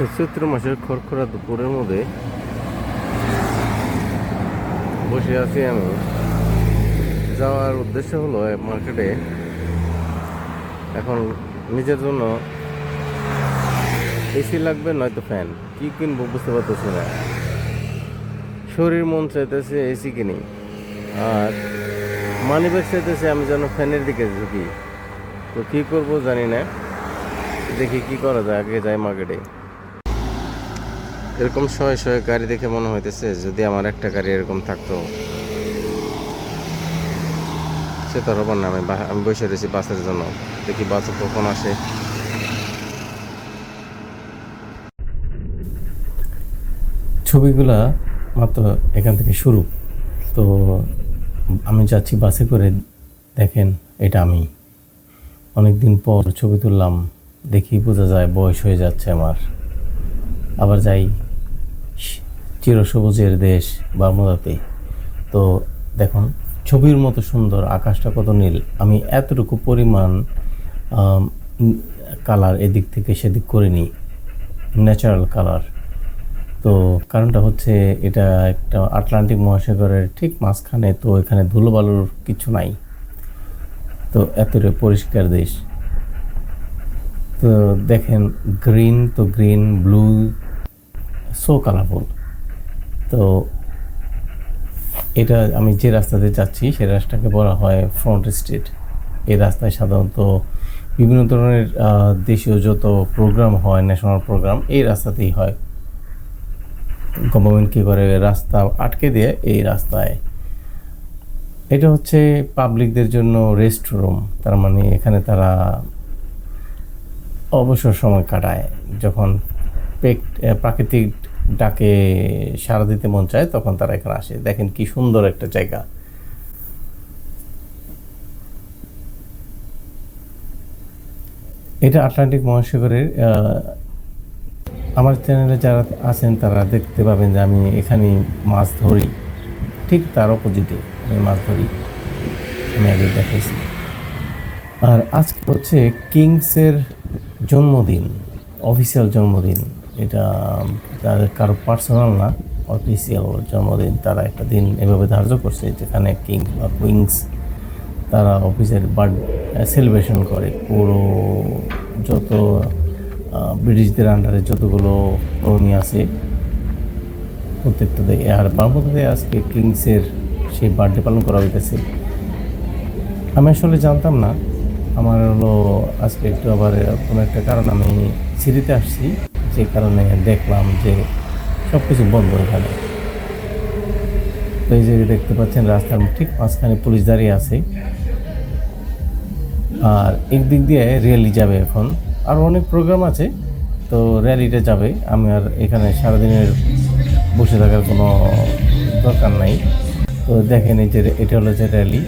এই চৈত্র মাসের খড়খড়া দুপুরের মধ্যে বসে আছি আমি। যাওয়ার উদ্দেশ্য হলো মার্কেটে। এখন নিজের জন্য এসি লাগবে, নয়তো ফ্যান। কি কিনবো বুঝতে পারতেছি না। শরীর মন চাইতেছে এসি কিনি, আর মানিব্যাগ চাইতেছে আমি যেন ফ্যানের দিকে ঝুঁকি। তো কি করব জানি না, দেখি কি করা যায়। আগে যাই মার্কেটে। এরকম শয়ে শয়ে গাড়ি দেখে মনে হইতেছে যদি আমার একটা গাড়ি এরকম থাকতো। সে তো হবার না, আমি বসে রয়েছি বাসের জন্য। দেখি বাস কখন আসে। ছবিগুলা মাত্র এখান থেকে শুরু। তো আমি যাচ্ছি বাসে করে। দেখেন, এটা আমি অনেক দিন পর ছবি তুললাম। দেখি বোঝা যায় বয়স হয়ে যাচ্ছে আমার। আবার যাই চিরসবুজের দেশ বারমুদাতে। তো দেখুন, ছবির মতো সুন্দর, আকাশটা কত নীল। আমি এতটুকু পরিমাণ কালার এদিক থেকে সেদিক করিনি, ন্যাচারাল কালার। তো কারণটা হচ্ছে এটা একটা আটলান্টিক মহাসাগরের ঠিক মাঝখানে, তো এখানে ধুলোবালুর কিছু নাই। তো এতটা পরিষ্কার দেশ। তো দেখেন, গ্রিন তো গ্রিন, ব্লু, সো কালারফুল। তো এটা আমি যে রাস্তাতে যাচ্ছি সেই রাস্তাটাকে বলা হয় ফ্রন্ট স্ট্রিট। এই রাস্তায় সাধারণত বিভিন্ন ধরনের দেশীয় যত প্রোগ্রাম হয়, ন্যাশনাল প্রোগ্রাম এই রাস্তাতেই হয়। গভর্নমেন্ট কী করে, রাস্তা আটকে দিয়ে এই রাস্তায়। এটা হচ্ছে পাবলিকদের জন্য রেস্ট রুম। তার মানে এখানে তারা অবসর সময় কাটায়। যখন প্রাকৃতিক ডাকে সাড়া দিতে মন চায় তখন তারা এখানে আসে। দেখেন কি সুন্দর একটা জায়গা। এটা আটলান্টিক মহাসাগরের। আমার চ্যানেলে যারা আছেন তারা দেখতে পাবেন যে আমি এখানে মাছ ধরি, ঠিক তার অপোজিটে আমি মাছ ধরি। আমি আগে দেখাইছি। আর আজকে হচ্ছে কিংসের জন্মদিন, অফিসিয়াল জন্মদিন। এটা তাদের কারো পার্সোনাল না, অফিসিয়াল জন্মদিন। তারা একটা দিন এভাবে ধার্য করছে যেখানে কিংস বা কুইংস তারা অফিসের বার্থডে সেলিব্রেশন করে। পুরো যত ব্রিটিশদের আন্ডারে যতগুলো কলোনি আছে প্রত্যেকটা দেয়। আর বারমুদাতে আজকে কিংসের সেই বার্থডে পালন করা হইতেছে। আমি আসলে জানতাম না। আমার হলো আজকে একটু আবার কোনো একটা কারণ আমি সিটিতে আসছি, যে কারণে দেখলাম যে সব কিছু বন্ধ এখানে। তো এই যে দেখতে পাচ্ছেন রাস্তার ঠিক মাঝখানে পুলিশ দাঁড়িয়ে আছে। আর একদিক দিয়ে র্যালি যাবে এখন। আর অনেক প্রোগ্রাম আছে, তো র্যালিটা যাবে। আমি আর এখানে সারাদিনের বসে থাকার কোনো দরকার নাই। তো দেখেন, এই যে এটা হলো যে র্যালি।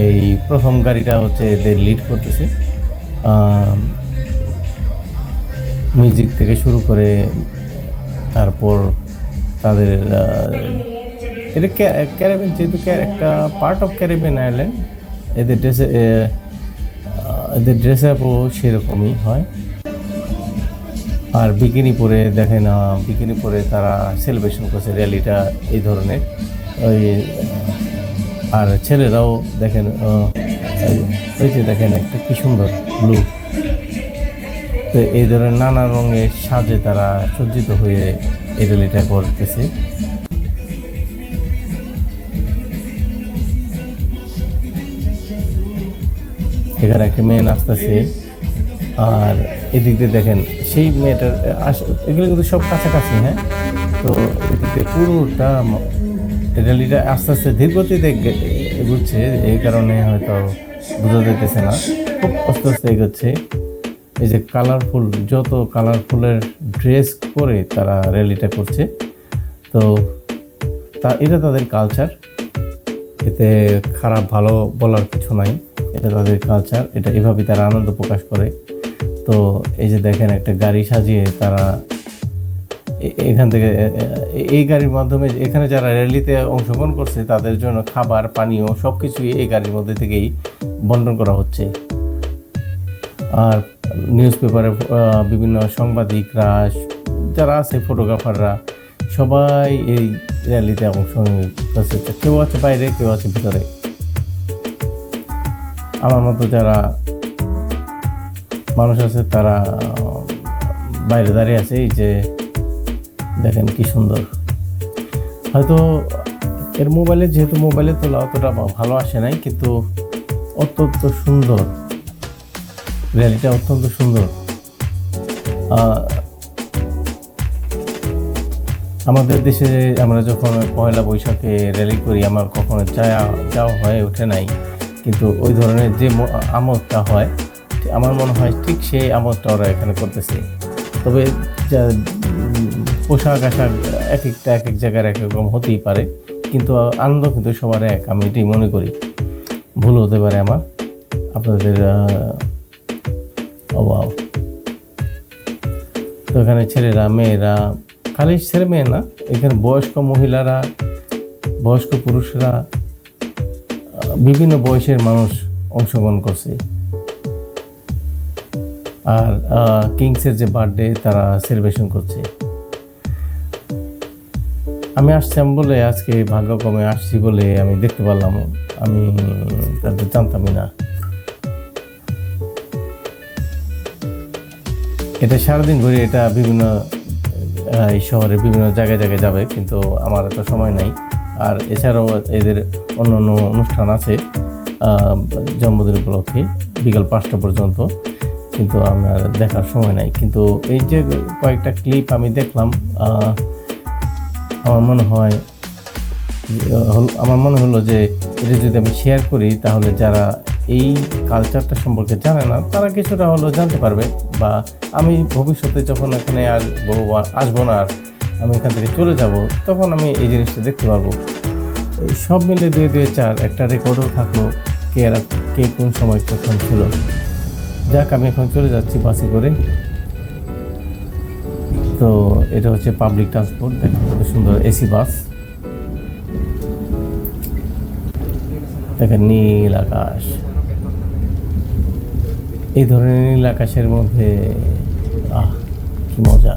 এই প্রথম গাড়িটা হচ্ছে এদের লিড করতেছে। মিউজিক থেকে শুরু করে, তারপর তাদের এটা ক্যারিবিয়ান, যেহেতু একটা পার্ট অফ ক্যারিবিয়ান আইল্যান্ড, এদের ড্রেস আপও সেরকমই হয়। আর বিকিনি পরে দেখেন, বিকিনি পরে তারা সেলিব্রেশন করছে র্যালিটা এই ধরনের। ওই আর ছেলেরাও দেখেন, ওই যে দেখেন একটা কি সুন্দর ব্লু। তো এই ধরনের নানা রঙের সাজে তারা সজ্জিত হয়ে এই র্যালিটা করতেছে। এখানে একটা মেয়ে নাচতেছে। আর এদিক দিয়ে দেখেন সেই মেয়েটার এগুলো কিন্তু সব কাছাকাছি। হ্যাঁ, তো এদিকে পুরোটা র্যালিটা আস্তে আস্তে ধীর গতিতে এগুচ্ছে, এই কারণে হয়তো বোঝা যাইতেছে না। খুব আস্তে আস্তে এগোচ্ছে। এই যে কালারফুল, যত কালারফুলের ড্রেস করে তারা র্যালিটা করছে। তো এটা তাদের কালচার। এতে খারাপ ভালো বলার কিছু নাই, এটা তাদের কালচার। এটা এভাবেই তারা আনন্দ প্রকাশ করে। তো এই যে দেখেন একটা গাড়ি সাজিয়ে তারা এখান থেকে, এই গাড়ির মাধ্যমে এখানে যারা র্যালিতে অংশগ্রহণ করছে তাদের জন্য খাবার পানীয় সব কিছুই এই গাড়ির মধ্যে থেকেই বন্টন করা হচ্ছে। আর নিউজ পেপারে বিভিন্ন সাংবাদিকরা যারা আছে ফটোগ্রাফাররা সবাই এই র্যালিতে অংশ নিচ্ছে। কেউ আছে বাইরে, কেউ আছে ভিতরে। আমার মতো যারা মানুষ আছে তারা বাইরে দাঁড়িয়ে আছে। এই যে দেখেন কি সুন্দর। হয়তো এর মোবাইলে, যেহেতু মোবাইলে তোলা অতটা ভালো আসে নাই, কিন্তু অত্যন্ত সুন্দর, র্যালিটা অত্যন্ত সুন্দর। আমাদের দেশে আমরা যখন পয়লা বৈশাখে র্যালি করি, আমার কখনো যাওয়া হয়ে ওঠে নাই, কিন্তু ওই ধরনের যে আমোদটা হয়, আমার মনে হয় ঠিক সেই আমোদটা ওরা এখানে করতেছে। তবে পোশাক আশাক এক এক জায়গার এক রকম হতেই পারে, কিন্তু আনন্দ কিন্তু সবার এক, আমি এটাই মনে করি। ভুল হতে পারে আমার, আপনাদের অভাব। তো এখানে ছেলেরা, মেয়েরা, খালি ছেলে মেয়ে না, এখানে বয়স্ক মহিলারা, বয়স্ক পুরুষরা, বিভিন্ন বয়সের মানুষ অংশগ্রহণ করছে। আর কিংসের যে বার্থডে তারা সেলিব্রেশন করছে। আমি আসছিলাম বলে, আজকে ভাগ্যক্রমে আসছি বলে আমি দেখতে পারলাম, আমি তাদের জানতামই না। এটা সারাদিন ঘুরে, এটা বিভিন্ন এই শহরে বিভিন্ন জায়গায় যাবে, কিন্তু আমার এত সময় নাই। আর এছাড়াও এদের অন্য অন্য অনুষ্ঠান আছে জন্মদিন উপলক্ষে বিকাল 5টা পর্যন্ত, কিন্তু আমার দেখার সময় নাই। কিন্তু এই যে কয়েকটা ক্লিপ আমি দেখলাম, আমার মনে হলো যে এটা যদি আমি শেয়ার করি, তাহলে যারা এই কালচারটা সম্পর্কে জানে না তারা কিছুটা হলেও জানতে পারবে। বা আমি ভবিষ্যতে যখন এখানে আসবো না, আর আমি এখান থেকে চলে যাব, তখন আমি এই জিনিসটা দেখতে পারবো। সব মিলে 2-4 একটা রেকর্ডও থাকলো, কে কোন সময় কখন ছিল। যাক, আমি এখন চলে যাচ্ছি বাসে করে। তো এটা হচ্ছে পাবলিক ট্রান্সপোর্ট, দেখুন কত সুন্দর এসি বাস। দেখেন নীল আকাশ, এই ধরনের নীল আকাশের মধ্যে কি মজা।